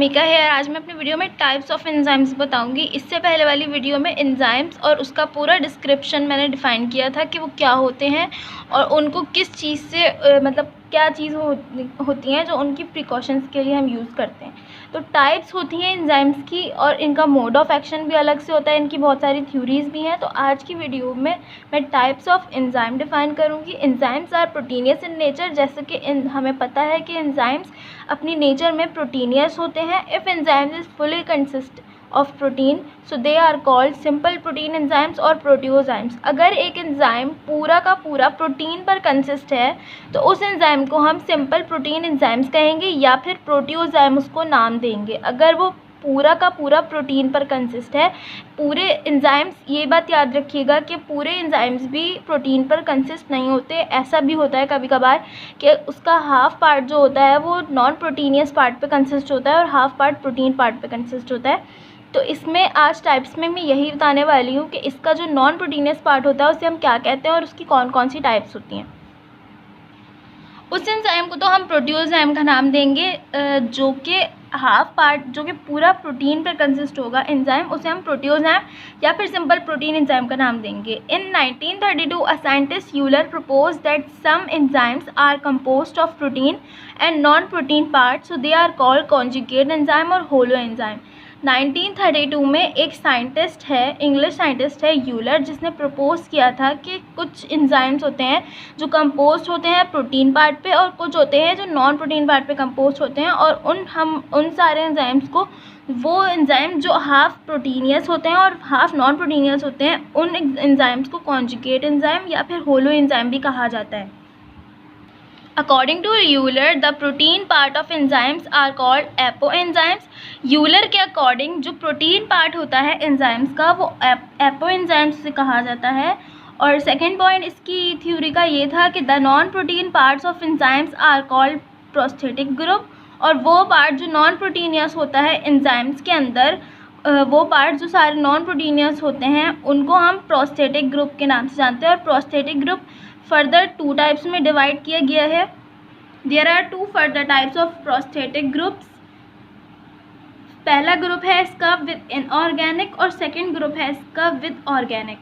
अनामिका है। आज मैं अपनी वीडियो में टाइप्स ऑफ एंजाइम्स बताऊंगी। इससे पहले वाली वीडियो में एंजाइम्स और उसका पूरा डिस्क्रिप्शन मैंने डिफ़ाइन किया था कि वो क्या होते हैं और उनको किस चीज़ से मतलब क्या चीज़ होती हैं जो उनकी प्रिकॉशंस के लिए हम यूज़ करते हैं। तो टाइप्स होती हैं एंजाइम्स की और इनका मोड ऑफ एक्शन भी अलग से होता है। इनकी बहुत सारी थ्योरीज भी हैं। तो आज की वीडियो में मैं टाइप्स ऑफ एंजाइम डिफ़ाइन करूँगी। Enzymes are proteinous in nature. जैसे कि हमें पता है कि एंजाइम्स अपनी नेचर में प्रोटीनियस होते हैं। If enzymes is fully consist of protein so they are called simple protein enzymes और प्रोटियोजाइम्स। अगर एक एंजाइम पूरा का पूरा प्रोटीन पर कंसिस्ट है तो उस एंजाइम को हम सिंपल प्रोटीन एंजाइम्स कहेंगे या फिर प्रोटियोजाइम उसको नाम देंगे। अगर वो पूरा का पूरा प्रोटीन पर कंसिस्ट है, पूरे एंजाइम्स, ये बात याद रखिएगा कि पूरे एंजाइम्स भी प्रोटीन पर कंसिस्ट नहीं होते। ऐसा भी होता है कभी कभार कि उसका हाफ पार्ट जो होता है वो नॉन प्रोटीनियस पार्ट पे कंसिस्ट होता है और हाफ पार्ट प्रोटीन पार्ट पे कंसिस्ट होता है। तो इसमें आज टाइप्स में मैं यही बताने वाली हूँ कि इसका जो नॉन प्रोटीनियस पार्ट होता है उसे हम क्या कहते हैं और उसकी कौन कौन सी टाइप्स होती हैं। उस एंजाइम को तो हम प्रोटियोजाइम का नाम देंगे जो कि हाफ पार्ट, जो कि पूरा प्रोटीन पर कंसिस्ट होगा एंजाइम, उसे हम प्रोटियोजाइम या फिर सिंपल प्रोटीन एंजाइम का नाम देंगे। In 1932 a scientist Euler propose that some enzymes are composed of protein and non protein part so they are called conjugate enzyme और होलो एंजाइम। 1932 में एक साइंटिस्ट है, इंग्लिश साइंटिस्ट है यूलर, जिसने propose किया था कि कुछ एंजाइम्स होते हैं जो कंपोस्ट होते हैं प्रोटीन पार्ट पे और कुछ होते हैं जो नॉन प्रोटीन पार्ट पे कंपोस्ट होते हैं, और उन सारे एंजाइम्स को, वो एंजाइम जो हाफ प्रोटीनियस होते हैं और हाफ नॉन प्रोटीनियस होते हैं, उन एंजाइम्स को कॉन्जुगेट एंजाइम या फिर होलो एंजाइम भी कहा जाता है। According to Euler, the protein part of enzymes are called apoenzymes. Euler के अकॉर्डिंग जो प्रोटीन पार्ट होता है एंजाइम्स का वो एपोएंजाइम्स से कहा जाता है। और सेकेंड पॉइंट इसकी थ्योरी का ये था कि the non protein parts of enzymes are called prosthetic group. और वो पार्ट जो नॉन प्रोटीनियस होता है एंजाइम्स के अंदर, वो पार्ट जो सारे नॉन प्रोटीनियस होते हैं उनको हम प्रोस्थेटिक ग्रुप के नाम से जानते हैं। और प्रोस्थेटिक ग्रुप फर्दर 2 टाइप्स में डिवाइड किया गया है। There are 2 further types of prosthetic groups. पहला ग्रुप है इसका विद इनऑर्गेनिक और सेकंड ग्रुप है इसका विद ऑर्गेनिक।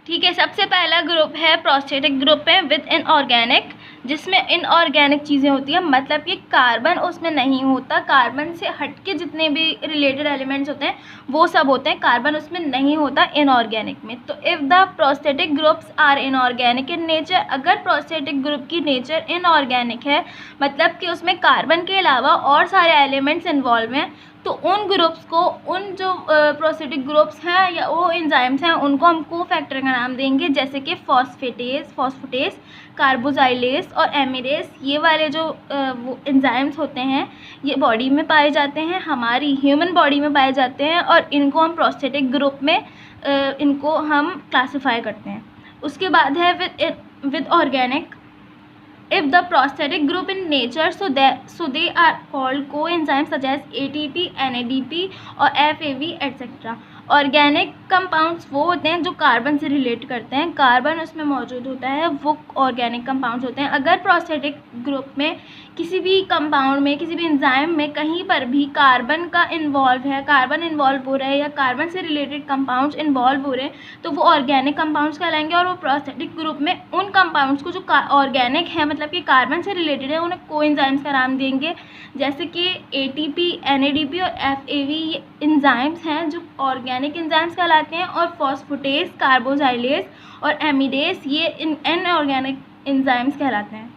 ठीक है, सबसे पहला ग्रुप है प्रोस्थेटिक ग्रुप है विद इनऑर्गेनिक, जिसमें इनऑर्गेनिक चीज़ें होती हैं, मतलब कि कार्बन उसमें नहीं होता। कार्बन से हटके जितने भी रिलेटेड एलिमेंट्स होते हैं वो सब होते हैं, कार्बन उसमें नहीं होता इनऑर्गेनिक में। तो if the prosthetic groups are inorganic in nature, अगर प्रोस्थेटिक ग्रुप की नेचर इनऑर्गेनिक है, मतलब कि उसमें कार्बन के अलावा और सारे एलिमेंट्स इन्वॉल्व हैं, तो उन ग्रुप्स को, उन जो प्रोस्थेटिक ग्रुप्स हैं या वो एंजाइम्स हैं, उनको हम कोफैक्टर का नाम देंगे। जैसे कि फॉस्फेटेस, कार्बोजाइलेस और एमिडेस, ये वाले जो वो एंजाइम्स होते हैं ये बॉडी में पाए जाते हैं, हमारी ह्यूमन बॉडी में पाए जाते हैं, और इनको हम प्रोस्थेटिक ग्रुप में इनको हम क्लासीफाई करते हैं। उसके बाद है with organic. If the prosthetic group in nature, so they are called coenzymes such as ATP, NADP और FAV etc. ऑर्गेनिक कंपाउंड्स वो होते हैं जो कार्बन से रिलेट करते हैं, कार्बन उसमें मौजूद होता है, वो ऑर्गेनिक कंपाउंड्स होते हैं। अगर प्रोस्थेटिक ग्रुप में किसी भी कंपाउंड में, किसी भी एंजाइम में कहीं पर भी कार्बन का इन्वॉल्व है, कार्बन इन्वॉल्व हो रहा है या कार्बन से रिलेटेड कंपाउंड्स इन्वॉल्व हो रहे हैं, तो वो ऑर्गेनिक कंपाउंड्स कहलाएंगे। और वो प्रोस्थेटिक ग्रुप में उन कंपाउंड्स को जो ऑर्गेनिक है, मतलब कि कार्बन से रिलेटेड है, उन्हें कोएंजाइम्स का नाम देंगे। जैसे कि ATP, NADP और FAV ये एंजाइम्स हैं जो ऑर्गेनिक एंजाइम्स कहलाते हैं, और फॉस्फेटेस, कार्बोजाइलेस और एमिडेस ये इनऑर्गेनिक एंजाइम्स कहलाते हैं।